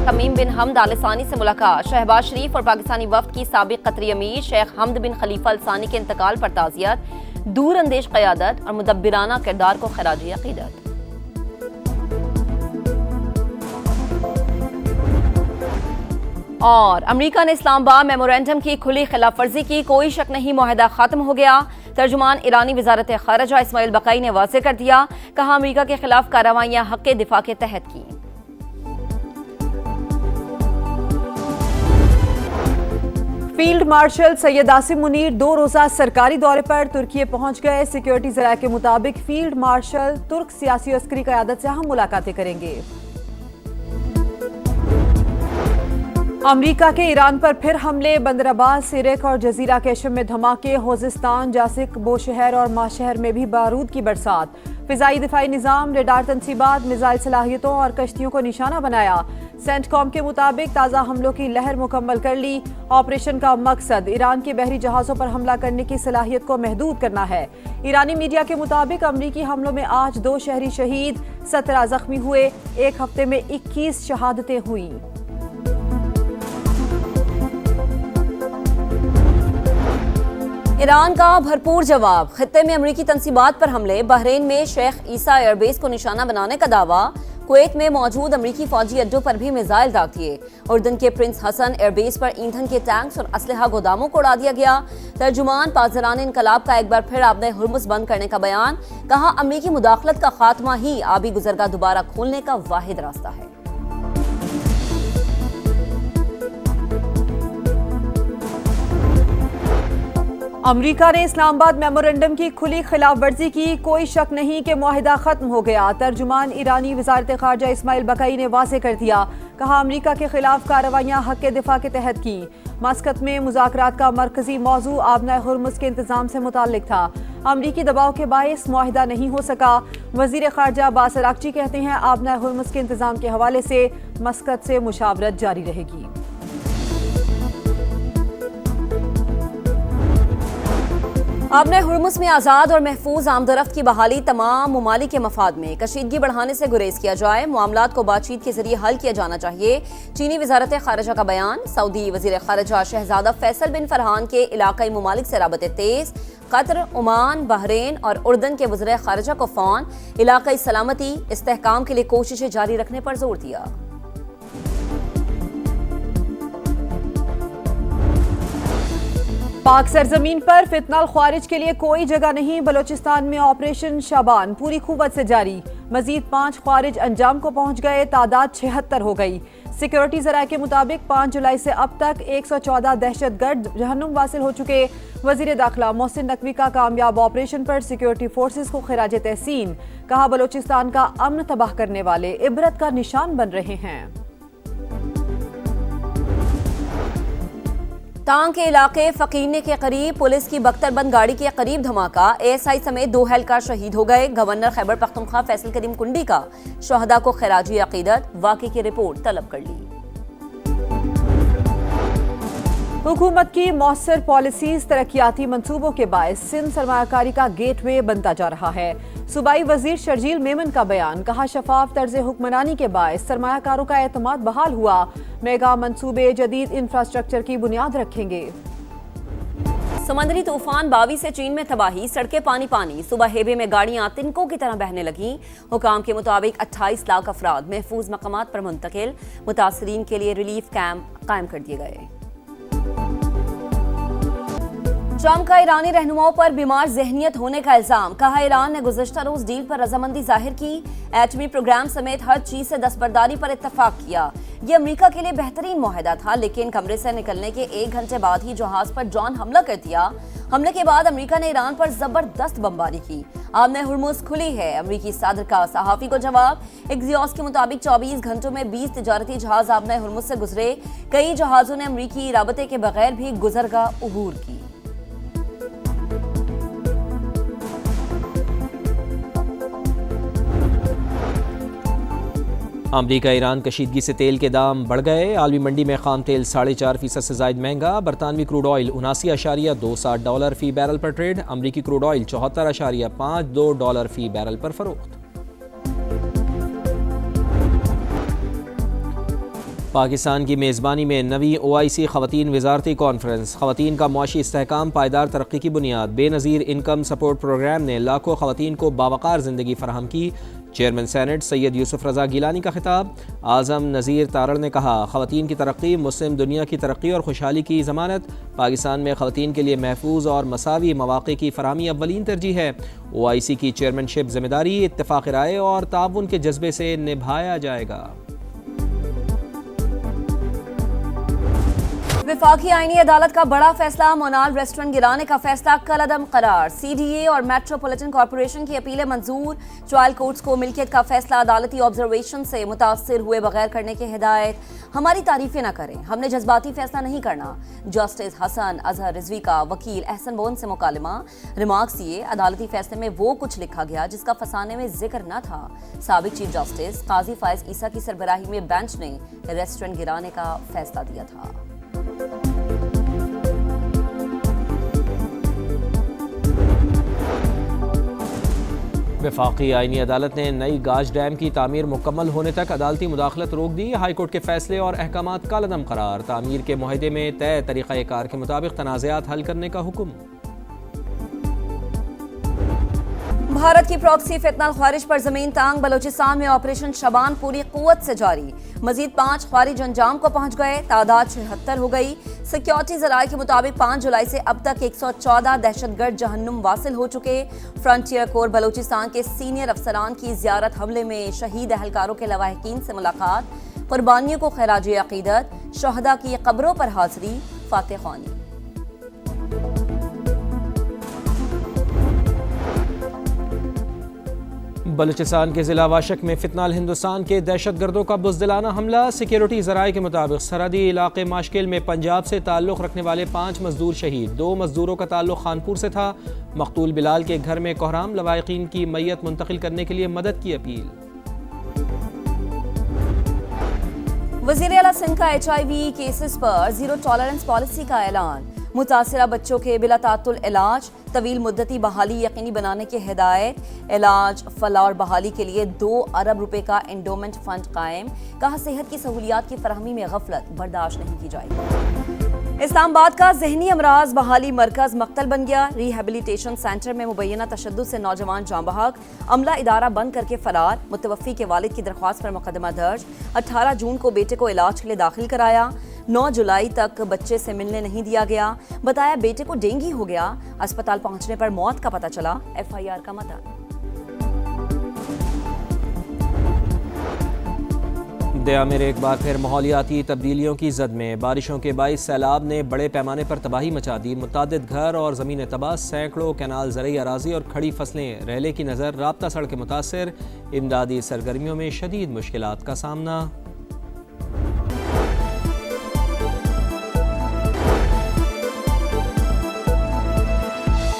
तमीम बिन हमद आल सानी से मुलाकात। शहबाज शरीफ और पाकिस्तानी वफ्द की साबिक कतरी अमीर शेख हमद बिन खलीफा अल सानी के इंतकाल पर ताज़ियत। दूर अंदेश क़यादत और मुदब्बिराना किरदार को खराजी अक़ीदत। और अमेरिका ने इस्लामाबाद मेमोरेंडम की खुली खिलाफ वर्जी की, कोई शक नहीं मुआहदा खत्म हो गया। तर्जुमान ईरानी वजारत खारजा इस्माइल बकाई ने वाज़ेह कर दिया, कहा अमेरिका के खिलाफ कार्रवाइयां हक़ दिफा के तहत की। फील्ड मार्शल सैयद आसिम मुनीर 2 रोज़ा सरकारी दौरे पर तुर्की पहुंच गए। सिक्योरिटी ज़राए के मुताबिक फील्ड मार्शल तुर्क सियासी और अस्करी क़यादत से अहम मुलाकातें करेंगे। अमरीका के ईरान पर फिर हमले, बंदरअब्बास, सिरक और जजीरा कैशम में धमाके, होजिस्तान, जासिक, बोशहर और माशहर में भी बारूद की बरसात। फिजाई दिफाई निज़ाम, रेडार तनसीबात, मिसाइल सलाहियतों और कश्तियों को निशाना बनाया। सेंटकॉम के मुताबिक ताज़ा हमलों की लहर मुकम्मल कर ली। ऑपरेशन का मकसद ईरान के बहरी जहाज़ों पर हमला करने की सलाहियत को महदूद करना है। ईरानी मीडिया के मुताबिक अमरीकी हमलों में आज 2 शहरी शहीद, 17 जख्मी हुए। एक हफ्ते में 21 शहादतें हुई। ईरान का भरपूर जवाब, खित्ते में अमरीकी तनसीबात पर हमले, बहरीन में शेख ईसा एयरबेस को निशाना बनाने का दावा, कुवैत में मौजूद अमरीकी फौजी अड्डों पर भी मिसाइल दाग दिए। उर्दन के प्रिंस हसन एयरबेस पर ईंधन के टैंक्स और असलहा गोदामों को उड़ा दिया गया। तर्जुमान पासदारान इनकलाब का एक बार फिर आपने हुर्मुज़ बंद करने का बयान, कहा अमरीकी मुदाखलत का खात्मा ही आबी गुजरगाह दोबारा खोलने का वाहिद रास्ता है। अमरीका ने इस्लामाबाद मेमोरेंडम की खुली खिलाफ वर्जी की, कोई शक नहीं कि मुआहिदा खत्म हो गया। तर्जुमान ईरानी वजारत खारजा इस्माइल बकाई ने वाज़ेह कर दिया, कहा अमरीका के खिलाफ कार्रवाइयां हक़ दिफा के तहत की। मस्कत में मुज़ाकरात का मरकजी मौजू आबना हुर्मुज़ के इंतजाम से मुताल्लिक था। अमरीकी दबाव के बायस मुआहिदा नहीं हो सका। वज़ीर खारजा अब्बास अरागची कहते हैं आबना हुर्मुज़ के इंतजाम के हवाले से मस्कत से मुशावरत जारी रहेगी। आबना हुर्मुज़ में आज़ाद और महफूज आमदरफ्त की बहाली तमाम ममालिक के मफाद में, कशीदगी बढ़ाने से गुरेज किया जाए, मामलात को बातचीत के जरिए हल किया जाना चाहिए। चीनी वजारत खारजा का बयान। सऊदी वजीर खारजा शहजादा फैसल बिन फरहान के इलाकाई ममालिक से राबते तेज। कतर, ओमान, बहरीन और उर्दन के वज़ीर खारजा को फ़ोन, इलाकाई सलामती इस्तेहकाम के लिए कोशिशें जारी रखने पर जोर दिया। पाक सरजमीन पर फितनाल ख्वारिज के लिए कोई जगह नहीं, बलोचिस्तान में ऑपरेशन शाबान पूरी कुव्वत से जारी। मजीद 5 ख्वारिज अंजाम को पहुंच गए, तादाद 76 हो गई। सिक्योरिटी ज़राए के मुताबिक 5 जुलाई से अब तक 114 दहशतगर्द जहन्नुम वासिल हो चुके। वजीर दाखिला मोहसिन नकवी का कामयाब ऑपरेशन पर सिक्योरिटी फोर्सेस को खिराज तहसीन, कहा बलोचिस्तान का अमन तबाह करने वाले इबरत का निशान बन रहे हैं। तांग के इलाके फकीरने के करीब पुलिस की बख्तरबंद गाड़ी के करीब धमाका, एएसआई समेत 2 एहलकार शहीद हो गए। गवर्नर खैबर पख्तूनख्वा फैसल करीम कुंडी का शहदा को खिराजी अकीदत, वाक़े की रिपोर्ट तलब कर ली। हुकूमत की मौसर पॉलिसीज तरक्याती मंसूबों के बायस सिंध सरमायाकारी का गेटवे बनता जा रहा है। सूबाई वजीर शर्जील मेमन का बयान, कहा शफाफ तर्ज हुक्मरानी के बायस सरमायाकारों का एतमाद बहाल हुआ। मेगा मंसूबे जदीद इंफ्रास्ट्रक्चर की बुनियाद रखेंगे। समंदरी तूफान बावी से चीन में तबाही, सड़कें पानी पानी। सुबह हेबे में गाड़ियां तिनकों की तरह बहने लगी। हुकाम के मुताबिक 28 लाख अफराद महफूज मकामात पर मुंतकिल, मुतासरीन के लिए रिलीफ कैंप कायम कर दिए गए। ट्रंप का ईरानी रहनुमाओं पर बीमार ज़हनियत होने का इल्जाम, कहा ईरान ने गुज़श्ता रोज डील पर रजामंदी जाहिर की। एटमी प्रोग्राम समेत हर चीज से दस्तबरदारी पर इत्तफाक किया। ये अमेरिका के लिए बेहतरीन मुआहदा था, लेकिन कमरे से निकलने के 1 घंटे बाद ही जहाज पर ड्रोन हमला कर दिया। हमले के बाद अमेरिका ने ईरान पर जबरदस्त बमबारी की। आबना हुर्मुज़ खुली है, अमेरिकी सदर का सहाफ़ी को जवाब। एक्सियोस के मुताबिक 24 घंटों में 20 तिजारती जहाज आबना हुर्मुज़ से गुजरे। कई जहाजों ने अमेरिकी राबते के बगैर भी गुजरगाह उबूर की। अमरीका ईरान कशीदगी से तेल के दाम बढ़ गए। आलमी मंडी में खाम तेल 4.5% से ज़ायद महंगा। बरतानवी क्रूड ऑयल $79.27 फ़ी बैरल पर ट्रेड। अमरीकी क्रूड ऑयल $74.52 फ़ी बैरल पर फरोख्त। पाकिस्तान की मेज़बानी में नवी OIC ख़वातीन वज़ारती कॉन्फ्रेंस। ख़वातीन का मुआशी इस्तेहकाम पायदार तरक्की की बुनियाद। बेनज़ीर इनकम सपोर्ट प्रोग्राम ने लाखों ख़वातीन को बावकार ज़िंदगी फ़राहम की। चेयरमैन सेनेट सैयद यूसुफ रज़ा गिलानी का खिताब। आज़म नज़ीर तारड़ ने कहा, ख़वातीन की तरक्की मुस्लिम दुनिया की तरक्की और खुशहाली की ज़मानत। पाकिस्तान में ख़वातीन के लिए महफूज और मसावी मौक़े की फ़राहमी अव्वलीन तरजीह है। OIC की चेयरमैनशिप ज़िम्मेदारी इत्तेफ़ाक़ राय और ताउन के जज्बे से निभाया जाएगा। विफाकी आईनी अदालत का बड़ा फैसला, मोनाल रेस्टोरेंट गिराने का फैसला कलअदम करार। CDA और मेट्रोपॉलिटन कॉरपोरेशन की अपीलें मंजूर। ट्रायल कोर्ट्स को मिल्कियत का फैसला अदालती ऑब्जर्वेशन से मुतासिर हुए बगैर करने की हिदायत। हमारी तारीफें न करें, हमने जज्बाती फैसला नहीं करना। जस्टिस हसन अजहर रिजवी का वकील एहसन बोन से मुकालमा। रिमार्क्स दिए, अदालती फैसले में वो कुछ लिखा गया जिसका फसाने में जिक्र न था। साबिक चीफ जस्टिस काजी फायज ईसा की सरबराही में बेंच ने रेस्टोरेंट गिराने का फैसला दिया था। वफाकी आईनी अदालत ने नई गाज डैम की तामीर मुकम्मल होने तक अदालती मुदाखलत रोक दी। हाईकोर्ट के फैसले और अहकामात कालअदम करार। तामीर के मुआहदे में तय तरीक़ाकार के मुताबिक तनाज़ात हल करने का हुक्म। भारत की प्रॉक्सी फितनल ख्वारिज पर जमीन तांग। बलोचिस्तान में ऑपरेशन शबान पूरी कुव्वत से जारी। मजीद 5 ख्वारिज अंजाम को पहुंच गए, तादाद 76 हो गई। सिक्योरिटी जराये के मुताबिक 5 जुलाई से अब तक 114 दहशतगर्द जहन्नुम वासिल हो चुके। फ्रंटियर कोर बलोचिस्तान के सीनियर अफसरान की जियारत, हमले में शहीद अहलकारों के लवाहिकीन से मुलाकात। कुर्बानियों को खराज अकीदत, शहदा की कब्रों पर हाजिरी, फातिह ख्वानी। बलूचिस्तान के ज़िला वाशक में फितनाल हिंदुस्तान के दहशतगर्दों का बुज़दिलाना हमला। सिक्योरिटी ज़राए के मुताबिक सरहदी इलाके माशकिल में पंजाब से ताल्लुक़ रखने वाले 5 मजदूर शहीद। 2 मजदूरों का ताल्लुक़ खानपुर से था। मकतूल बिलाल के घर में कोहराम। लवाहिकीन की मैयत मुंतकिल करने के लिए मदद की अपील। वज़ीर आला सिंध का HIV केसेस पर जीरो टॉलरेंस पॉलिसी का ऐलान। मुतासिरा बच्चों के बिला तातुल इलाज, तवील मुद्दती बहाली यकीनी बनाने की हिदायत। इलाज, फलाह और बहाली के लिए 2 अरब रुपए का एंडोमेंट फंड कायम। कहा, सेहत की सहूलियात की फराहमी में गफलत बर्दाश्त नहीं की जाएगी। इस्लामाबाद का ज़हनी अमराज बहाली मरकज मक्तल बन गया। रिहेबिलिटेशन सेंटर में मुबैना तशद्दुद से नौजवान जाँ बहक। अमला इदारा बंद करके फरार। मुतवफ़ी के वालिद की दरख्वास्त पर मुकदमा दर्ज। 18 जून को बेटे को इलाज के लिए दाखिल कराया। 9 जुलाई तक बच्चे से मिलने नहीं दिया गया। बताया बेटे को डेंगू हो गया। अस्पताल पहुंचने पर मौत का पता चला। FIR का मतन। दया में एक बार फिर माहौलियाती तब्दीलियों की जद में बारिशों के बाइस सैलाब ने बड़े पैमाने पर तबाही मचा दी। मुतादिद घर और ज़मीन तबाह, सैकड़ों कैनाल, ज़रई अराजी और खड़ी फसलें रहले की नज़र। राब्ता सड़कें मुतासर। इमदादी सरगर्मियों में शदीद मुश्किलात का सामना।